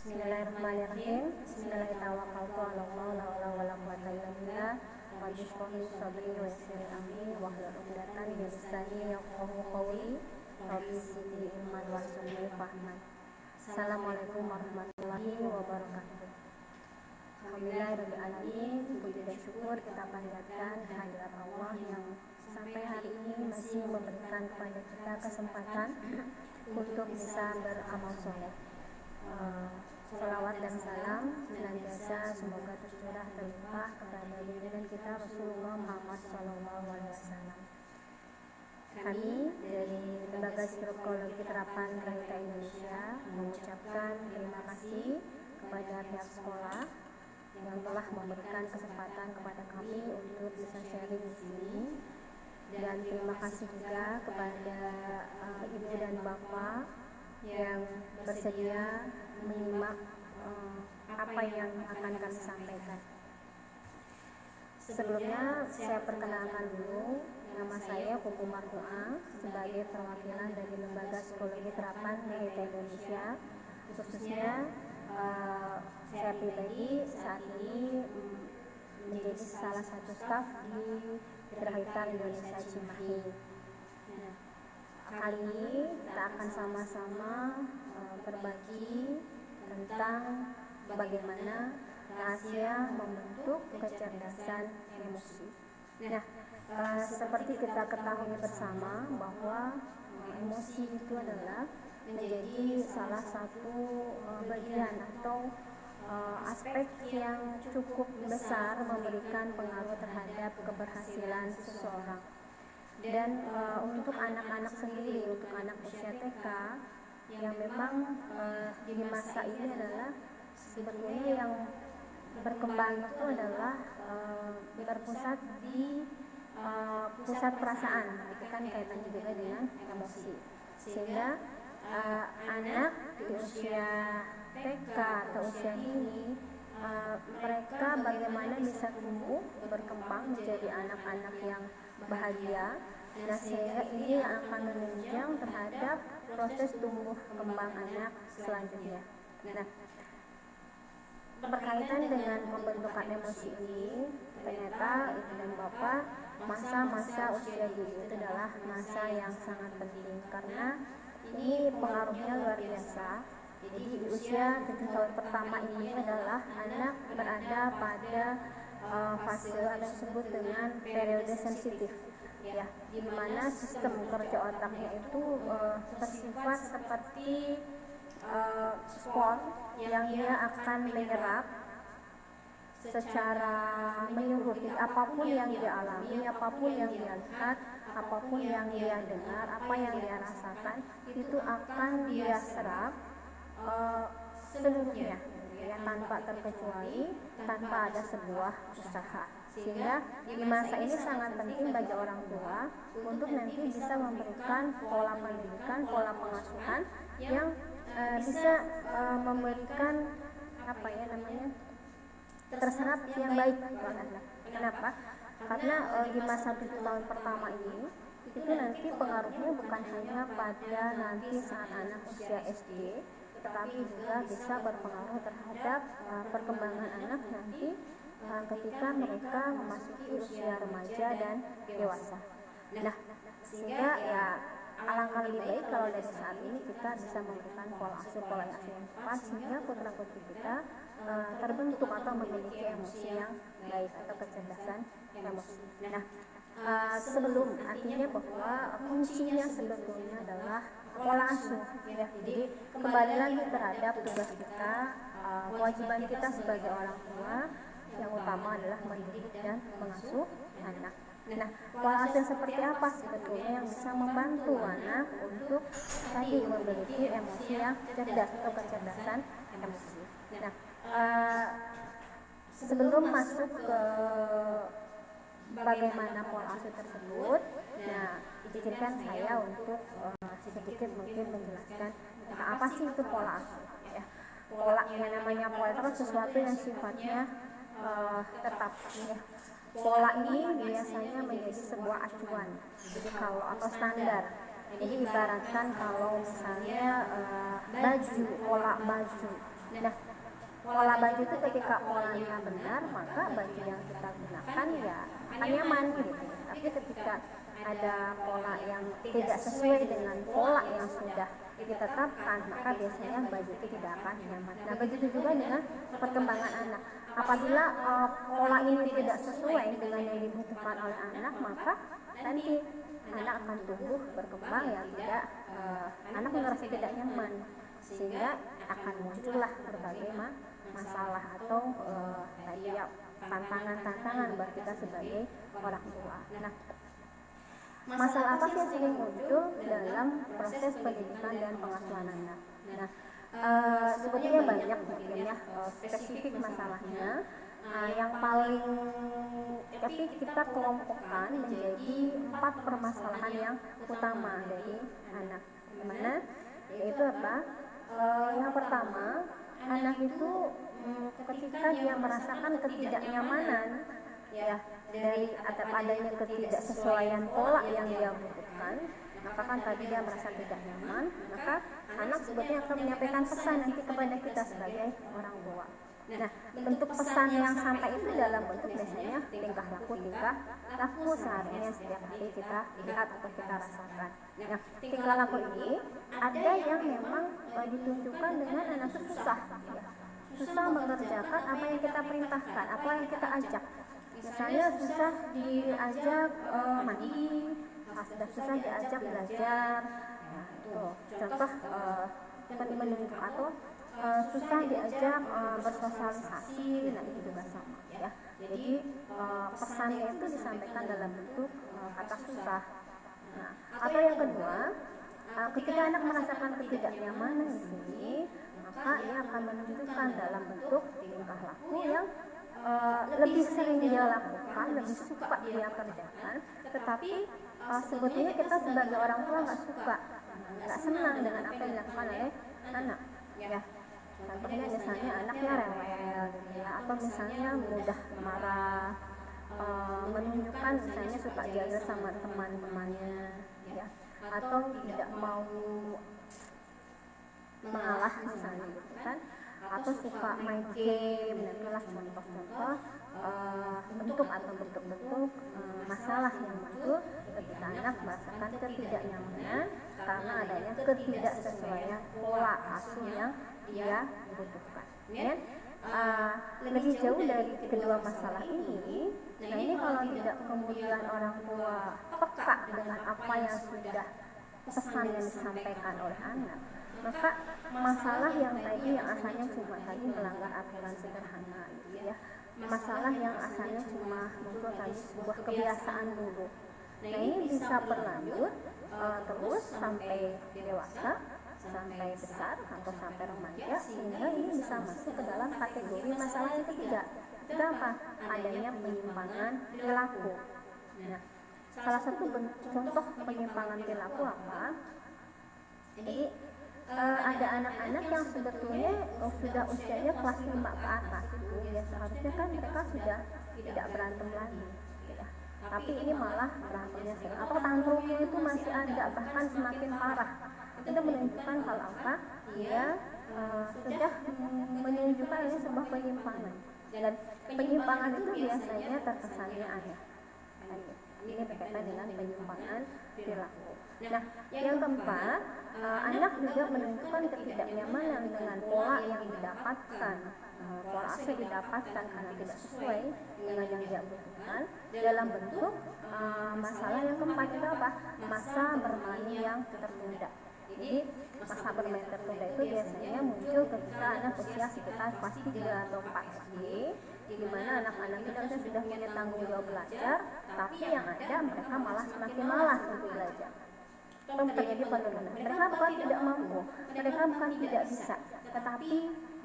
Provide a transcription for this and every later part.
Bismillahirrahmanirrahim. Bismillahirrahmanirrahim. Rabbi shrah li sadri wa yassir li amri wahlul 'uqdatam min lisani yafqahu qawli. Rabbi zidni ilman warzuqni fahman. Assalamualaikum warahmatullahi wabarakatuh. Alhamdulillahirabbil alamin. Puji dan syukur kita panjatkan kehadirat Allah yang sampai hari ini masih memberikan kepada kita kesempatan untuk bisa beramal soleh. Salawat dan salam senantiasa semoga tercurah terlimpah kepada junjungan kita Rasulullah Muhammad SAW. Kami dari Lembaga Psikologi Terapan Grahita Indonesia mengucapkan terima kasih kepada pihak sekolah yang telah memberikan kesempatan kepada kami untuk bisa sharing di sini, dan terima kasih juga kepada ibu dan bapak yang bersedia menyimak apa yang akan kami sampaikan. Sebelumnya saya perkenalkan dulu, nama saya Pupu Marfuah sebagai perwakilan dari Lembaga Psikologi Terapan Grahita Indonesia. Khususnya saya pribadi saat ini menjadi salah satu staf di Grahita Indonesia Cimahi. Kali ini kita akan sama-sama berbagi tentang bagaimana rahasia membentuk kecerdasan emosi. Seperti kita ketahui bersama bahwa emosi itu adalah menjadi salah satu bagian atau aspek yang cukup besar memberikan pengaruh terhadap keberhasilan seseorang. Dan untuk anak-anak sendiri, untuk anak usia TK yang memang di masa ini adalah sebetulnya yang berkembang itu adalah berpusat di pusat perasaan, itu kan kaitannya juga dengan emosi, sehingga anak di usia TK atau usia ini mereka bagaimana bisa tumbuh berkembang menjadi anak-anak yang bahagia. Sehingga ini yang akan menunjang terhadap proses tumbuh kembang anak selanjutnya. Berkaitan dengan pembentukan emosi ini, ternyata ibu dan bapak, masa-masa usia dini itu adalah masa yang sangat penting karena ini pengaruhnya luar biasa. Jadi di usia 7 tahun pertama ini adalah anak berada pada fase yang disebut dengan periode sensitif, ya, di mana sistem kerja otaknya itu bersifat seperti spons yang dia akan menyerap secara menyeluruh apapun yang dia alami, apapun yang dia lihat, apapun yang dia dengar, apa yang dia rasakan itu akan dia serap seluruhnya, ya, tanpa terkecuali, tanpa ada sebuah usaha. Sehingga di masa ini sangat penting bagi orang tua untuk nanti bisa memberikan pola pendidikan, pola pengasuhan yang bisa memberikan terserap yang baik buat anak. Kenapa? Karena di masa 7 tahun pertama ini itu nanti pengaruhnya bukan hanya pada nanti saat anak usia SD, tetapi juga bisa berpengaruh terhadap perkembangan anak nanti ketika mereka memasuki usia remaja dan dewasa. Sehingga ya alangkah lebih baik kalau dari saat ini kita bisa memberikan pola asuh yang tepat sehingga putra-putri kita terbentuk atau memiliki emosi yang baik atau kecerdasan emosi. Sebelum artinya bahwa kuncinya sebetulnya adalah pola asuh, ya. Jadi kembali lagi terhadap tugas kita, kewajiban kita sebagai orang tua yang utama adalah mendidik dan mengasuh anak. Pola asuh seperti apa sebetulnya yang bisa membantu anak untuk tadi memiliki emosi yang cerdas atau kecerdasan emosi. Sebelum masuk ke bagaimana pola asuh tersebut, izinkan saya untuk sedikit mungkin menjelaskan apa sih itu pola asuh. Ya. Pola yang namanya pola itu sesuatu yang sifatnya tetap. Ya. Pola ini biasanya menjadi sebuah acuan, jadi kalau atau standar. Jadi ibaratkan kalau misalnya baju, pola baju Nah, pola baju itu ketika polanya benar, maka baju yang kita gunakan ya akan nyaman gitu. Tapi ketika ada pola yang tidak sesuai dengan pola yang sudah ditetapkan, maka biasanya baju itu tidak akan nyaman. Nah, begitu juga dengan perkembangan anak. Apabila pola ini tidak sesuai dengan yang dibutuhkan oleh anak, maka nanti anak akan tumbuh berkembang yang tidak anak merasa tidak nyaman, sehingga akan muncullah berbagai masalah atau tadi ya tantangan-tantangan buat kita sebagai orang tua. Nah, masalah apa sih yang sering muncul dalam proses pendidikan dan pengasuhan anak? Nah, sebetulnya banyak mungkin ya spesifik masalahnya. Yang paling tapi kita kelompokkan menjadi 4 permasalahan yang utama dari anak. Dimana yaitu apa? Yang pertama, anak itu ketika dia merasakan ketidaknyamanan ya dari adanya ketidaksesuaian pola yang dia butuhkan, maka kan tadi dia merasa tidak nyaman, maka anak sebetulnya akan menyampaikan pesan nanti kepada kita sebagai orang tua. Nah, bentuk pesan yang sampai itu dalam bentuk biasanya tingkah laku seharinya setiap hari kita lihat atau kita rasakan. Nah, tingkah laku ini ada yang memang ditunjukkan dengan anak itu susah, ya. Susah mengerjakan apa yang kita perintahkan, apa yang kita ajak. Misalnya susah diajak mandi, sudah susah diajak belajar. Nah, itu contoh menunjuk atau susah diajak bersosialisasi. Nah, itu juga sama ya. Jadi pesannya itu disampaikan dalam bentuk kata susah. Nah, atau yang kedua, ketika anak merasakan ketidaknyamanan di sini, maka ia akan menunjukkan dalam bentuk tingkah laku yang lebih sering dia lakukan, lebih suka dia kerjakan, tetapi sebetulnya kita sebagai orang tua nggak suka, nggak senang dengan apa yang dilakukan oleh anak, ya. Contohnya misalnya anaknya rewel, gitu ya, atau misalnya mudah marah, menunjukkan misalnya suka jaga sama teman-temannya, ya, atau tidak mau mengalah misalnya, gitu kan, atau suka main game. Nah, itulah contoh-contoh bentuk atau bentuk-bentuk masalah yang muncul ketika anak merasakan ketidaknyamanan karena adanya ketidaksesuaian pola asuh yang dia butuhkan. Ya. Lebih jauh dari kedua masalah ini, nah ini kalau tidak kemudian orang tua peka dengan apa yang sudah pesan yang disampaikan oleh anak, maka masalah yang tadi yang asalnya cuma tadi melanggar aturan sederhana, gitu ya, masalah yang asalnya cuma muncul tadi sebuah kebiasaan dulu, nah ini bisa berlanjut terus sampai dewasa, sampai besar atau sampai remaja, sehingga ini bisa masuk ke dalam kategori masalah yang ketiga. Itu apa? Adanya penyimpangan perilaku. Nah, salah satu contoh penyimpangan perilaku apa? Jadi ada anak-anak yang sebetulnya sudah usianya kelas 5 ke atas itu, ya seharusnya kan mereka sudah tidak berantem lagi, ya. Tapi ini malah berantemnya sering, atau tantrumnya itu masih ada, bahkan semakin parah. Itu menunjukkan hal apa? Dia sudah menunjukkan ini sebuah penyimpangan, dan penyimpangan itu biasanya terkesannya aneh. Ini berkaitan dengan penyimpangan perilaku. Nah, yang keempat, anak juga menunjukkan ketidaknyamanan dengan pola yang didapatkan, pola asuh didapatkan karena tidak sesuai dengan yang dia butuhkan dalam bentuk masalah yang keempat itu apa? Masa bermain yang tertunda. Jadi masa bermain tertunda itu biasanya muncul ketika anak usia sekitar kelas 3 atau 4 SD, di mana anak-anak kita sudah punya tanggung jawab belajar, tapi yang ada mereka malah semakin malas untuk belajar. Itu terjadi penurunan. Mereka bukan tidak mampu, mereka bukan tidak bisa, tetapi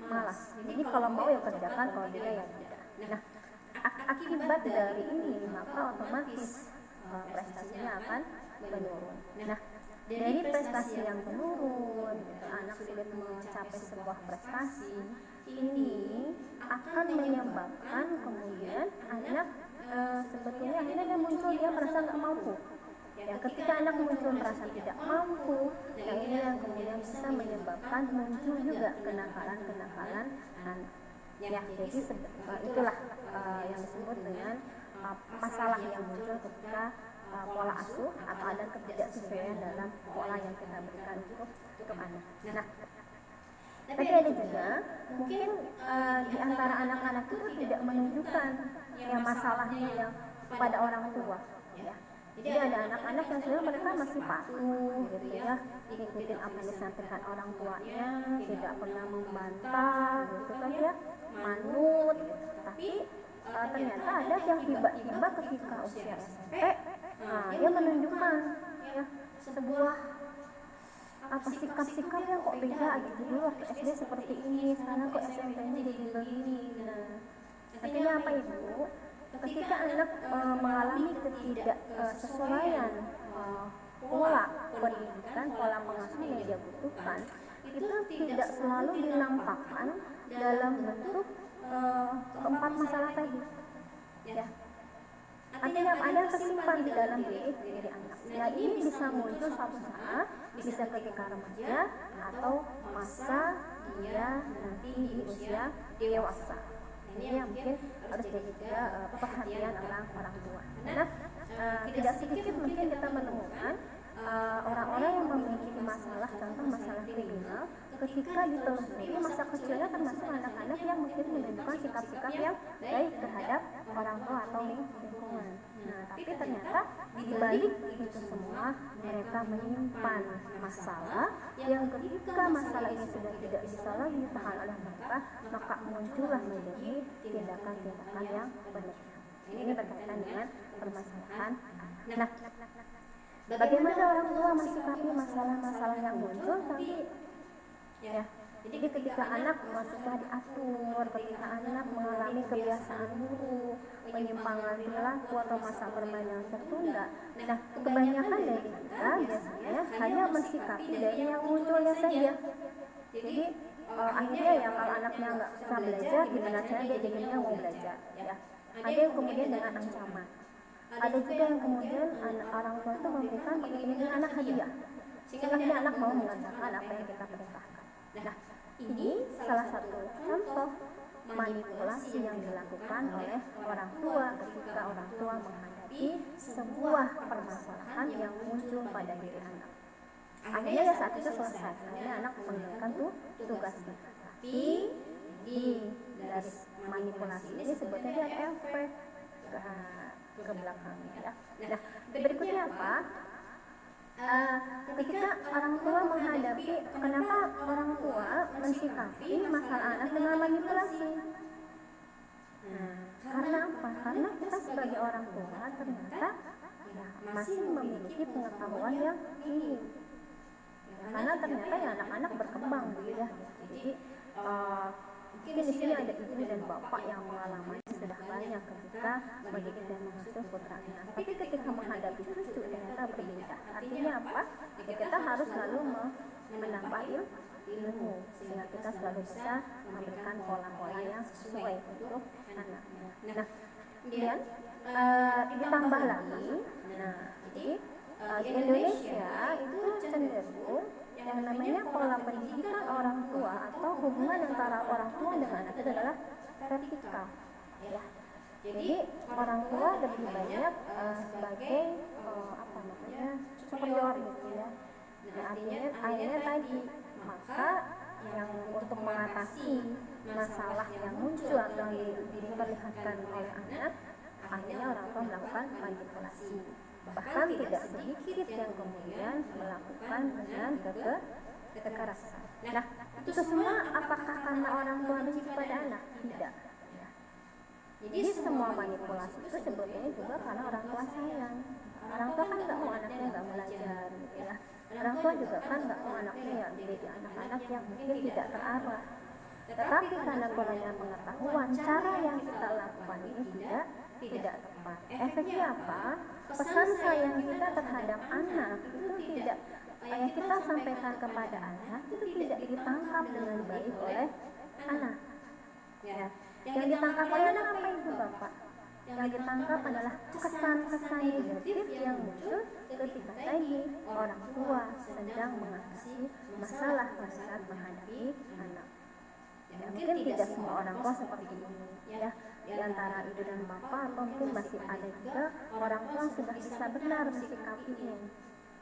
malas. Jadi kalau mau ya kerjakan, kalau tidak ya tidak. Nah, akibat dari ini maka otomatis prestasinya akan menurun. Nah, dari prestasi yang menurun, anak sulit mencapai sebuah prestasi, ini akan menyebabkan kemudian anak sebetulnya akhirnya dia muncul, dia merasa nggak mampu, Ya, ketika anak muncul merasa tidak mampu, nah ini yang kemudian bisa menyebabkan muncul juga kenakalan-kenakalan anak. Ya, jadi itulah yang disebut dengan masalah yang muncul ketika pola asuh atau ada ketidaksesuaian dalam pola yang kita berikan untuk anak. Nah, tapi ada juga mungkin di antara anak-anak itu tidak menunjukkan yang masalahnya yang pada orang tua, ya. Jadi ada anak-anak yang sebenarnya mereka masih patuh gitu ya, ikutin apa yang disampaikan orang tuanya, tidak pernah membantah gitu kan ya, manut gitu. Tapi ternyata ada yang tiba-tiba ketika usia SMP, dia menunjukkan ya sebuah sikap-sikap yang kok beda gitu. Dulu waktu SD seperti ini, sekarang kok SMP-nya jadi begini. Nah, artinya apa Ibu? Ketika anak mengalami ketidaksesuaian pola pendidikan, pola pengasuhan yang dia butuhkan, itu tidak selalu dinampakkan dalam bentuk keempat masalah tadi. Ya. Artinya ada kesimpan di dalam diri anak. Nah, ini bisa muncul suatu saat, bisa ketika remaja atau masa dia nanti di usia dewasa. Ini yang mungkin harus jadi perhatian orang tua. Nah, tidak sedikit mungkin kita menemukan orang-orang yang memiliki masalah, contoh masalah kriminal, ketika ditelusuri masa kecilnya termasuk anak-anak yang mungkin menunjukkan sikap-sikap yang baik terhadap orang tua atau lingkungan. Nah, tapi ternyata di balik itu semua mereka menyimpan masalah yang ketika masalah ini sudah tidak bisa lagi ditahan oleh mereka, maka muncullah menjadi tindakan-tindakan yang berlebihan. Ini berkaitan dengan permasalahan. Nah, bagaimana orang tua mensikapi masalah-masalah yang muncul tadi? Ya, jadi ketika anak susah diatur, ketika anak mengalami kebiasaan buruk, penyimpangan perilaku atau masa bermain yang tertunda, nah kebanyakan dari kita biasanya hanya mensikapi dari yang munculnya saja. Jadi akhirnya ya kalau anaknya nggak bisa belajar, gimana caranya dia jadinya mau belajar? Ya, ada yang kemudian dengan ancaman. Ada juga yang kemudian orang tua itu memberikan mengirimkan anak hadiah, sehingga anak mau mengerjakan apa yang kita perintahkan. Nah, ini salah satu contoh manipulasi yang dilakukan oleh orang tua ketika orang tua menghadapi sebuah permasalahan yang muncul pada diri anak. Akhirnya ya saat itu selesai, akhirnya anak mengerjakan tugasnya. Tapi di garis manipulasi ini sebetulnya dia ada efek ke belakangnya ya. Nah, berikutnya apa? Ketika orang tua menghadapi, kenapa orang tua mensikapi masalah anak dengan manipulasi? Nah, karena apa? Karena kita sebagai orang tua ternyata ya, masih memiliki pengetahuan yang tinggi. Ya, karena ternyata ya anak-anak berkembang gitu ya. Jadi mungkin di sini ada ibu dan bapak yang mengalami sudah banyak ketika mendidik dan mengasuh putranya. Tapi ketika menghadapi cucu ternyata berbeda. Artinya apa? Ya, kita harus selalu menambah ilmu sehingga kita selalu bisa memberikan pola-pola yang sesuai untuk anaknya. Nah, kemudian ditambah lagi, jadi di Indonesia itu cenderung yang namanya pola pendidikan orang tua atau hubungan antara orang tua dengan anak itu adalah vertikal. Ya, jadi orang tua lebih banyak sebagai superior gitu ya. Nah, akhirnya tadi maka yang untuk mengatasi masalah yang muncul atau diperlihatkan oleh anak, akhirnya orang tua melakukan manipulasi. Bahkan tidak sedikit yang kemudian melakukan dengan kekerasan. Nah, itu semua apakah karena orang tua benci pada anak? Tidak. Jadi semua manipulasi itu sebetulnya juga karena orang tua sayang. Orang tua kan nggak mau anaknya nggak belajar, gitu ya. Orang tua juga kan nggak mau anaknya ya menjadi anak-anak yang mungkin tidak terarah. Tetapi karena kurangnya pengetahuan, cara yang kita lakukan ini tidak tepat. Efeknya apa? Pesan sayang kita terhadap anak itu tidak kita sampaikan kepada anak itu tidak ditangkap dengan baik oleh anak. Ya. Yang ditangkap oleh anak apa itu Bapak? yang ditangkap adalah kesan-kesan negatif yang muncul ketika tadi orang tua sedang mengatasi masalah pada saat menghadapi anak. Ya, mungkin tidak semua orang tua seperti ini ya, di antara ibu dan bapak, atau mungkin masih ada juga orang tua sudah bisa benar mensikapinya.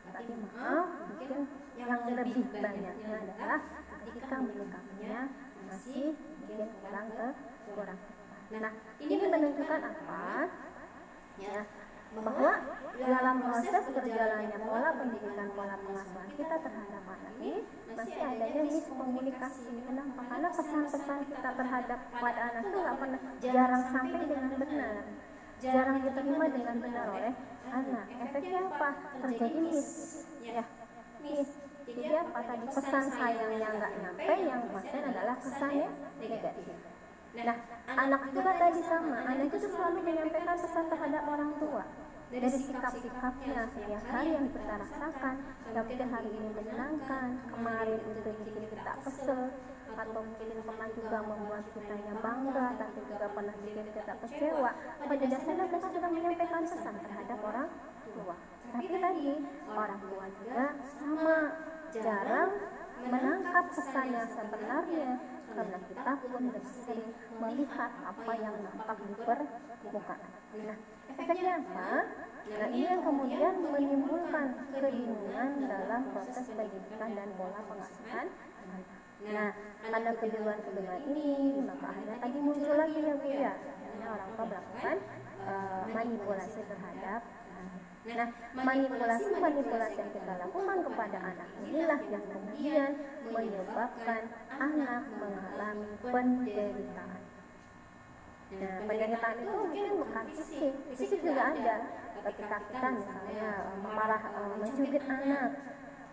Tapi maaf, mungkin yang lebih banyaknya adalah ketika menyikapinya masih mungkin kurang tepat. Nah, ini menunjukkan apa? Ya, bahwa dalam proses berjalannya pola pendidikan, pola pengasuhan kita terhadap anak ini masih adanya miskomunikasi. Kenapa? Karena pesan-pesan kita terhadap pada anak itu jarang sampai dengan benar, jarang diterima dengan benar oleh anak. Efeknya apa? Terjadi miss. Jadi apa tadi, pesan sayangnya nggak nyampe, yang maksudnya adalah kesannya negatif. Nah, anak juga tadi sama, anak itu selalu menyampaikan pesan terhadap orang tua dari sikap-sikapnya setiap hari yang kita rasakan. Mungkin hari ini menyenangkan, kemarin itu bikin kita kesel, atau mungkin pernah juga membuat kita yang bangga, tapi juga pernah bikin kita kecewa. Pada dasarnya mereka sudah menyampaikan pesan terhadap orang tua. Tapi tadi orang tua juga sama, jarang menangkap pesan yang sebenarnya, karena kita pun lebih sering melihat apa yang nampak di permukaan. Nah, efeknya apa? Nah, ini yang kemudian menimbulkan kebingungan dalam proses pendidikan dan pola pengasuhan. Nah, karena kebingungan ini, maka akhirnya tadi muncul lagi ya Bu ya, karena orang tua melakukan manipulasi terhadap. Nah, manipulasi yang kita lakukan kepada anak inilah yang kemudian menyebabkan anak mengalami penderitaan. Nah, penderitaan itu mungkin bukan fisik juga ada. Ketika kita misalnya marah, mencubit anak,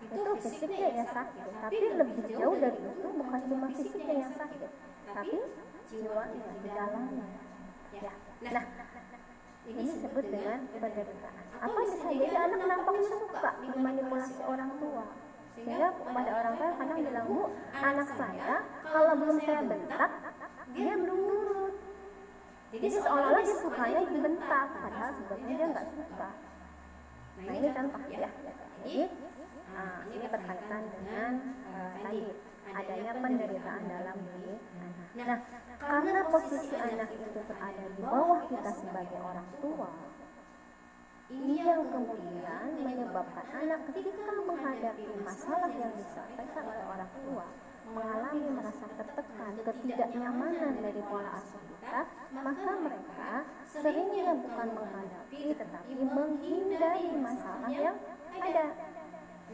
itu fisiknya ya sakit. Tapi lebih jauh dari itu, bukan cuma fisiknya yang sakit, tapi jiwanya di dalamnya. Ya. Nah, ini disebut dengan penderitaan. Apa bisa jadi anak nampaknya suka memanipulasi orang tua, sehingga pada orang tua kadang bilang, Bu, anak saya kalau belum saya bentak dia belum nurut. Jadi seolah-olah dia sukanya dibentak, padahal sebetulnya dia nggak suka. Nah, ini contoh ya. Jadi ini berkaitan dengan tadi adanya penderitaan dalam diri anak. Nah, karena posisi anak itu berada di bawah kita sebagai orang tua, ini yang kemudian menyebabkan anak ketika menghadapi masalah yang disampaikan oleh orang tua, mengalami merasa tertekan, ketidaknyamanan dari pola asuh kita, maka mereka seringnya bukan menghadapi tetapi menghindari masalah yang ada.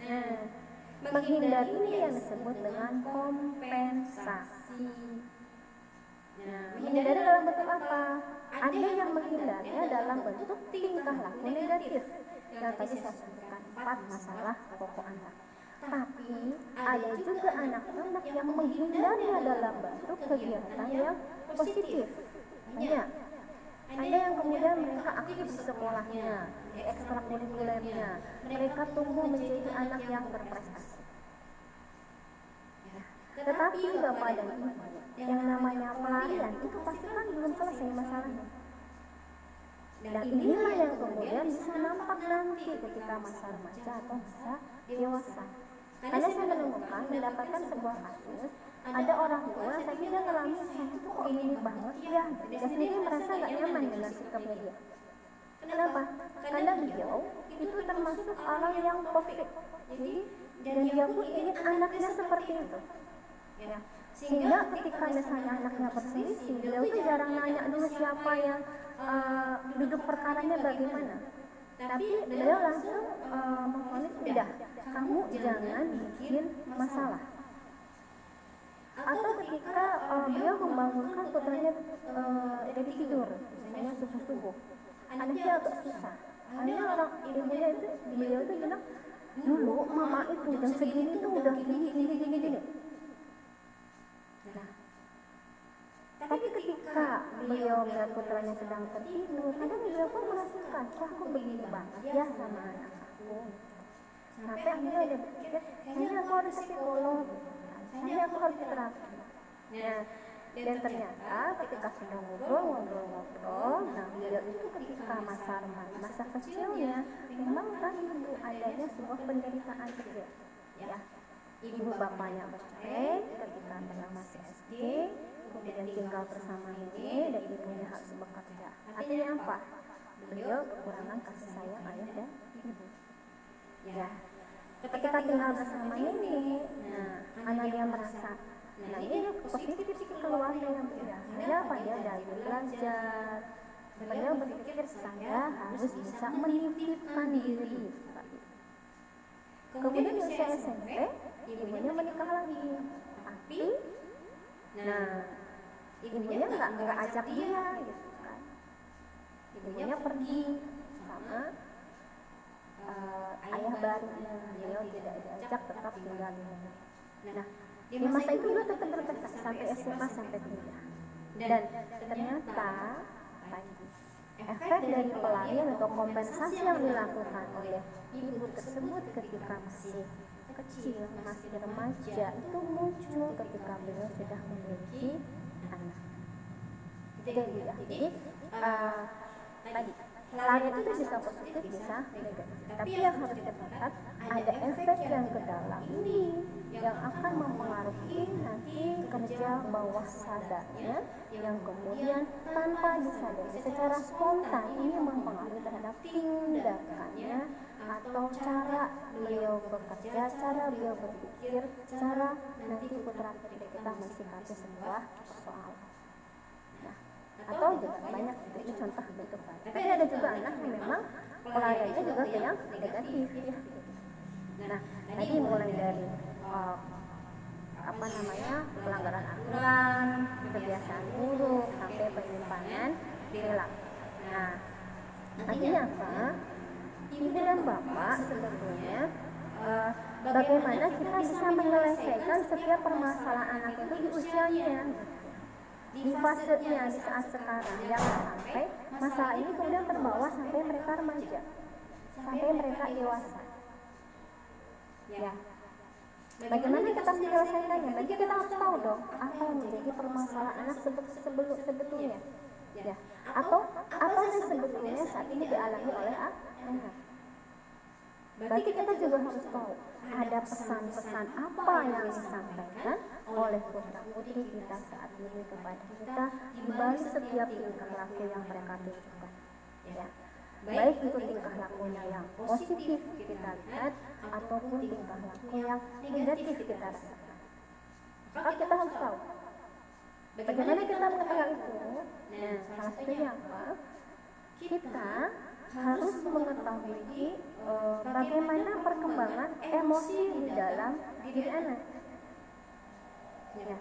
Nah, menghindar ini yang disebut dengan kompensasi. Nah, menghindari dalam bentuk apa? Ada yang menghindarnya dalam bentuk tingkah laku negatif yang tadi saya sebutkan, 4 masalah pokok anak. Tapi ada juga anak-anak yang menghindarnya dalam bentuk kegiatan yang positif. Banyak. Ada yang kemudian mereka aktif di sekolahnya, di ekstrakurikulernya, mereka tumbuh menjadi anak yang berprestasi. Tetapi Bapak dan Ibu, yang namanya pelarian itu pasti kan belum selesai masalahnya. Dan inilah yang kemudian bisa nampak nanti ketika masa remaja atau masa dewasa. Karena saya menemukan, mendapatkan sebuah kasus, ada orang tua, tapi dia ngalamin, saya itu kok ini banget ya, dia sendiri merasa gak nyaman dengan sikapnya dia. Kenapa? Karena beliau itu termasuk orang yang perfect. Jadi, dan dia pun ingin anaknya seperti itu. Ya. Sehingga ketika misalnya anaknya berselisih, beliau itu jarang nanya dulu siapa yang duduk perkaranya bagaimana. Tapi beliau langsung memvonis, udah, kamu jangan bikin masalah. Atau ketika beliau membangunkan putranya dari tidur, misalnya subuh-subuh, anaknya agak susah. Akhirnya orang ibunya itu, beliau itu bilang, dulu mama itu jam segini tuh udah gini. Nah, tapi ketika beliau melihat putranya sedang tertidur, kadang beliau pun merasakan, kok aku begini banget ya sama anak aku. Sampai akhirnya dia berpikir, kayaknya aku harus psikolog, kayaknya aku harus terapi. Nah, Dan ternyata ketika sudah ngobrol, nah beliau itu ketika masa kecilnya memang kan adanya sebuah penderitaan kecil, ya. Ibu bapaknya bercerai ketika beliau masih SD, kemudian tinggal bersama nenek dan ibunya harus bekerja. Artinya apa? Beliau kekurangan kasih sayang ayah dan ibu. Ya, ketika tinggal bersama nenek, nah anak dia merasa, nah ini positif keluarga yang beda. Kenapa dia dari belajar? Beliau berpikir saya harus bisa menitipkan diri. Kemudian di usia SMP, ibunya menikah lagi. Tapi, nah ibunya nggak ajak dia, gitu kan. Ibunya pergi sama ayah barunya, beliau tidak diajak, tetap tinggal di rumah. Nah, di masa itu beliau tetap berprestasi sampai SMA sampai kuliah. Dan ternyata efek dari pelarian atau kompensasi yang dilakukan oleh ibu tersebut ketika masih kecil, masih remaja, itu muncul ketika beliau sudah memiliki anak. Jadi tadi pelarian itu bisa positif, bisa negatif. Tapi yang harus dicatat, ada efek yang ke dalam ini yang akan mempengaruhi nanti kerja bawah sadarnya, yang kemudian tanpa disadari secara spontan ini mempengaruhi terhadap tindakannya atau cara beliau bekerja, cara beliau berpikir, cara nanti putra putri kita mensikapi sebuah persoalan. Atau juga banyak, itu contoh bentuk baik. Tapi ada juga anak yang memang pelariannya juga ke yang negatif, ya. Nah, tadi mulai dari pelanggaran aturan, kebiasaan buruk, sampai penyimpangan perilaku. Nah, artinya apa? Ibu dan bapak sebetulnya bagaimana kita bisa menyelesaikan setiap permasalahan anak itu di usianya, di fasenya, di saat sekarang. Jangan sampai masalah ini kemudian terbawa sampai mereka remaja, sampai mereka dewasa. Ya, bagaimana kita menyelesaikannya? Berarti kita harus tahu dong apa yang menjadi permasalahan anak sebetulnya, ya. Atau apa yang sebetulnya saat ini dialami oleh anak. Berarti kita juga harus tahu ada pesan-pesan apa yang disampaikan oleh putra putri kita saat ini kepada kita di balik setiap tingkah laku yang mereka tunjukkan, ya. Baik itu tingkah lakunya yang positif kita lihat ataupun tingkah laku yang negatif kita rasakan. Maka kita harus tahu bagaimana kita mengetahui itu. Nah, salah satunya apa? Kita harus mengetahui bagaimana perkembangan emosi di dalam diri anak, ya.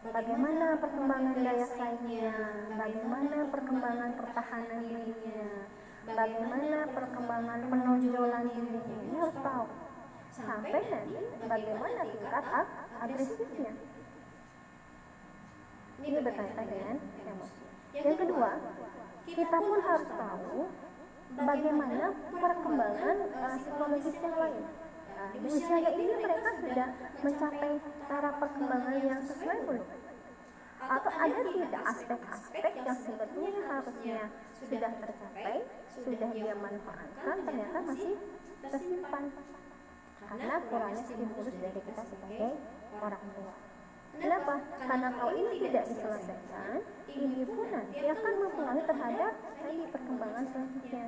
Bagaimana perkembangan daya saingnya, bagaimana perkembangan pertahanan dirinya, bagaimana perkembangan penonjolan dirinya, ini harus tahu. Sampai nanti bagaimana tingkat agresifnya. Ini berkaitan dengan emosi. Yang kedua, kita pun harus tahu bagaimana perkembangan psikologis yang lain. Di usia ini mereka sudah mencapai taraf perkembangan yang sesuai belum? Atau ada tidak aspek-aspek yang sebetulnya harusnya sudah tercapai, sudah dia manfaatkan, ternyata masih tersimpan karena kurangnya stimulus dari kita sebagai orang tua. Kenapa? Karena kalau ini tidak diselesaikan, ini pun nanti akan mempengaruhi terhadap perkembangan selanjutnya.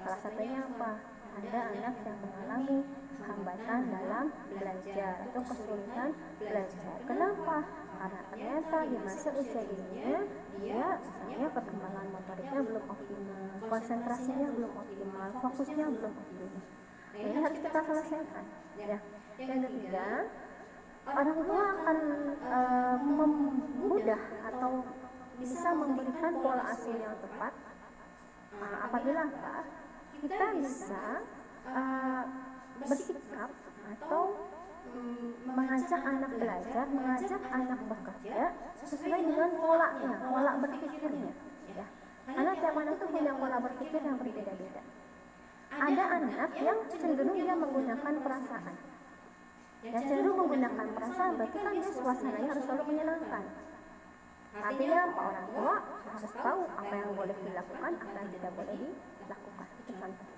Salah satunya apa? Ada anak yang mengalami hambatan dalam belajar atau kesulitan belajar. Kenapa? Karena ternyata di masa usia dininya dia misalnya perkembangan motoriknya belum optimal, konsentrasinya belum optimal, fokusnya belum optimal. Nah, ini harus kita selesaikan, ya. Yang ketiga, orang tua akan memudah atau bisa memberikan pola asuh yang tepat apabila kita bisa bersikap atau mengajak anak belajar, mengajak anak bekerja sesuai dengan polanya, pola berpikirnya, ya. Karena tiap anak itu punya pola berpikir yang berbeda-beda. Ada anak yang cenderung dia menggunakan perasaan, Ya cenderung menggunakan perasaan berarti kan dia suasananya harus selalu menyenangkan. Artinya orang tua harus tahu apa yang boleh dilakukan, apa yang tidak boleh dilakukan. Itu contoh.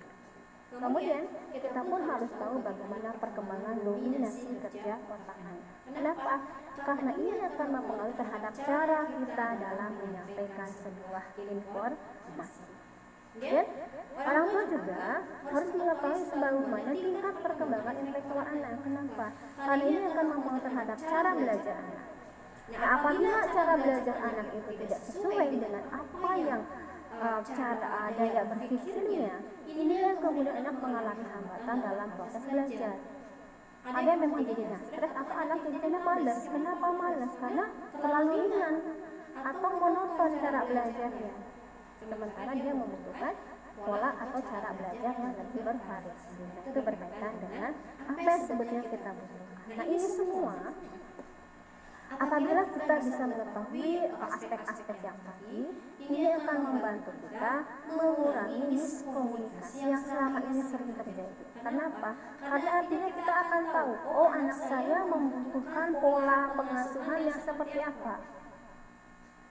Kemudian kita pun harus tahu bagaimana perkembangan dominasi kerja otak anak. Kenapa? Karena ini akan mempengaruhi terhadap cara kita dalam menyampaikan sebuah informasi. Dan orang tua juga harus mengetahui sebagaimana tingkat perkembangan intelektual anak. Kenapa? Karena ini akan mempengaruhi terhadap cara belajar anak. Nah, apabila cara belajar anak itu tidak sesuai dengan apa yang cara daya berpikirnya, ini yang kemudian anak mengalami hambatan dalam proses belajar. Ada yang memang jadinya stres atau anak jadinya malas. Kenapa malas? Karena terlalu ringan atau monoton cara belajarnya. Sementara dia membutuhkan pola atau cara belajar yang lebih bervariasi. Itu berkaitan dengan apa yang sebetulnya kita butuhkan. Nah, ini semua apabila kita bisa mengetahui aspek-aspek yang tadi, ini akan membantu kita mengurangi miskomunikasi yang selama ini sering terjadi. Kenapa? Karena artinya kita akan tahu, oh anak saya membutuhkan pola pengasuhan yang seperti apa.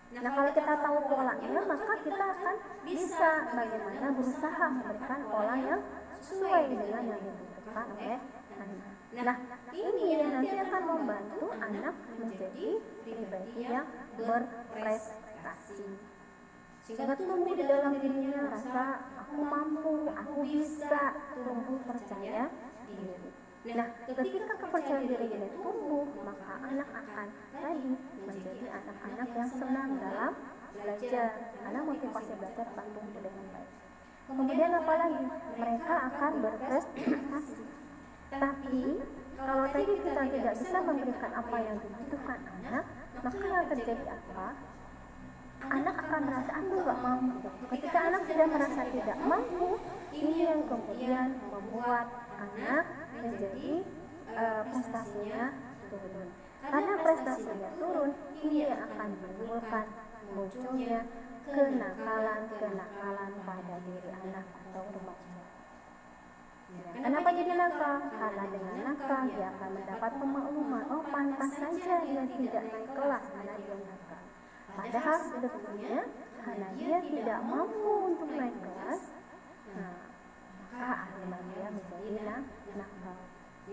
Nah, kalau kita tahu polanya, maka kita akan bisa bagaimana berusaha memberikan pola yang sesuai dengan yang dibutuhkan oleh anak. Nah, ini yang nanti akan membantu anak menjadi pribadi yang berprestasi. Sehingga tumbuh di dalam dirinya rasa aku mampu, aku bisa, tumbuh percaya diri. Nah, ketika kepercayaan diri ini tumbuh, maka anak akan tadi menjadi anak-anak yang senang dalam belajar. Karena motivasi belajar akan tumbuh dengan baik. Kemudian apalagi? Mereka akan berprestasi. Tapi kalau tadi kita tidak bisa memberikan apa yang dibutuhkan anak, maka yang terjadi apa? Anak akan merasa aku gak mampu. Ketika anak sudah merasa tidak mampu, ini yang kemudian membuat anak menjadi prestasinya turun. Karena prestasinya turun, ini yang akan menimbulkan munculnya kenakalan pada diri anak atau remaja. Kenapa jadi nakal? Karena dengan nakal dia akan mendapat pemakluman, oh pantas saja dia tidak naik kelas karena dia nakal. Padahal sebetulnya karena dia tidak mampu untuk naik kelas, maka akhirnya dia menjadi nakal.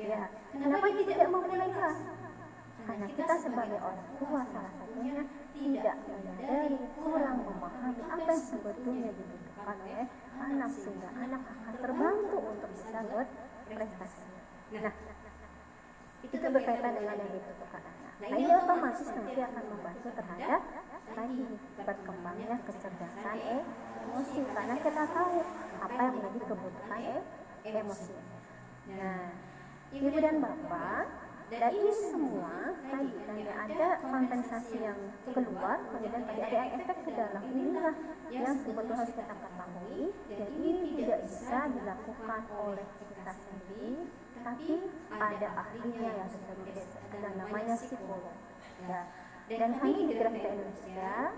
Ya, kenapa dia tidak mampu naik kelas? Karena kita sebagai orang tua salah satunya tidak menyadari, kurang memahami apa yang sebetulnya dibutuhkan oleh anak, sehingga anak akan terbantu untuk bisa berprestasi. Nah, itu berkaitan dengan yang dibutuhkan anak. Nah, ini otomatis nanti akan membantu terhadap tadi berkembangnya kecerdasan emosi, karena kita tahu apa yang menjadi kebutuhan emosi. Nah, ibu dan bapak, dari ini semua tadi ada kompensasi yang keluar, kemudian tadi ada yang efek ke dalam. Inilah yang sebetulnya harus kita ketahui. Jadi ini tidak bisa dilakukan oleh kita sendiri, tapi ada ahlinya yang disebut namanya psikolog. Ya. Dan kami di Grafika Indonesia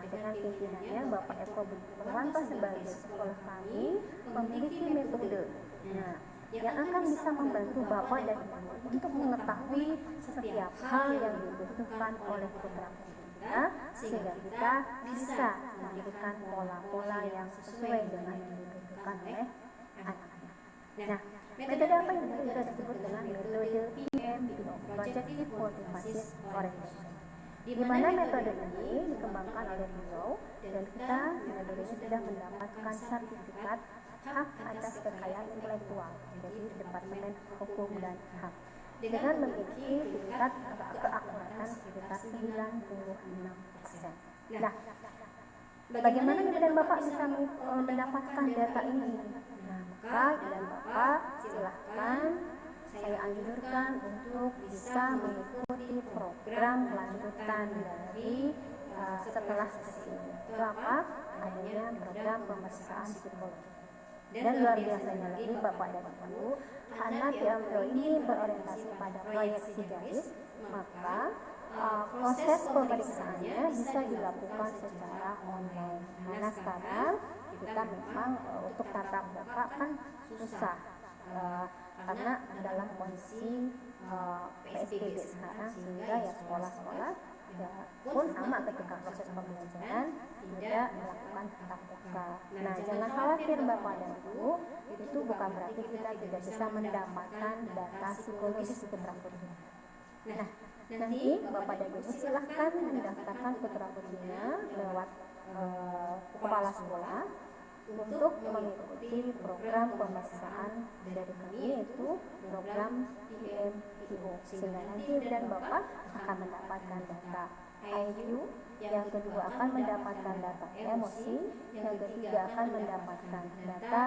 dengan pimpinannya Bapak Eko Purwanto sebagai psikolog kami memiliki metode. Nah, yang akan bisa membantu Bapak dan Ibu untuk mengetahui setiap hal yang dibutuhkan oleh putra kita, sehingga kita bisa memberikan pola-pola yang sesuai dengan yang dibutuhkan oleh anak-anak. Nah, metode apa yang kita disebut dengan metode PMBO, Projective Motivated Orientation, di mana metode ini dikembangkan oleh beliau dan kita metode ini sudah mendapatkan sertifikat hak atas kekayaan intelektual dari Departemen Hukum dan HAM dengan memiliki tingkat keakuratan sekitar 96%. Nah, bagaimana ibu dan bapak bisa mendapatkan data ini? Nah, maka ibu dan bapak silahkan saya anjurkan untuk bisa mengikuti program lanjutan dari setelah sesi ini. Itu apa? Adanya program pemeriksaan psikologi. Dan luar biasanya lagi Bapak dan Ibu, karena PMBO ini berorientasi pada proyeksi garis, maka proses pemeriksaannya bisa dilakukan secara online. Karena sekarang kita memang untuk tatap muka kan susah. karena dalam kondisi PSBB sekarang, sehingga ya sekolah-sekolah ya pun sama ketika proses pembelajaran tidak melakukan tatap muka. Nah, jangan khawatir Bapak dan Ibu, itu bukan berarti kita tidak bisa mendapatkan data psikologis putra putrinya. Nah, nanti Bapak dan Ibu silahkan mendaftarkan putra putrinya lewat kepala sekolah untuk mengikuti program pemeriksaan dari kami, yaitu program PMIO, sehingga nanti Ibu dan Bapak akan mendapatkan data IQ, yang kedua akan mendapatkan data emosi, yang ketiga akan mendapatkan data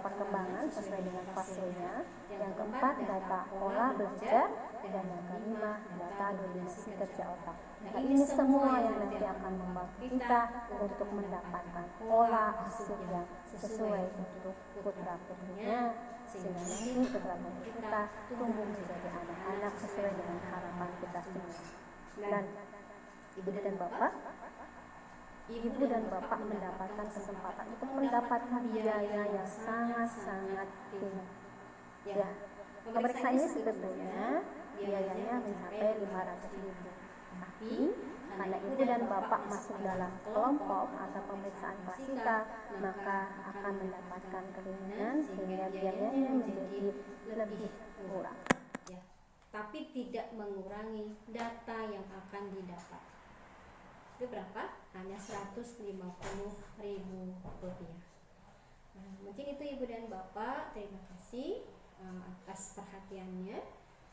perkembangan sesuai dengan fasenya, yang keempat data pola belajar, dan yang kelima data dominasi kerja otak. Nah, ini semua yang nanti akan membantu kita untuk mendapatkan pola asuh yang sesuai untuk putra putrinya, sehingga nanti putra putri kita tumbuh menjadi anak-anak sesuai dengan harapan kita semua. Dan Ibu dan Bapak mendapatkan kesempatan untuk mendapatkan biaya yang sangat-sangat tinggi. Ya, pemeriksaan ini sebetulnya biayanya mencapai 500.000. Tapi karena Ibu dan Bapak masuk dalam kelompok atau pemeriksaan klasika, maka akan mendapatkan keringanan sehingga biayanya menjadi lebih murah. Ya, tapi tidak mengurangi data yang akan didapat. Itu berapa? Hanya 150.000 rupiah. Nah, mungkin itu Ibu dan Bapak, terima kasih atas perhatiannya.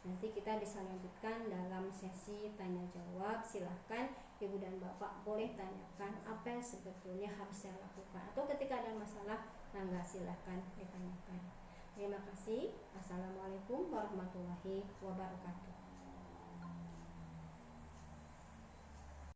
Nanti kita bisa lanjutkan dalam sesi tanya jawab. Silahkan Ibu dan Bapak boleh tanyakan apa yang sebetulnya harus saya lakukan, atau ketika ada masalah, silahkan ditanyakan. Terima kasih. Assalamualaikum warahmatullahi wabarakatuh.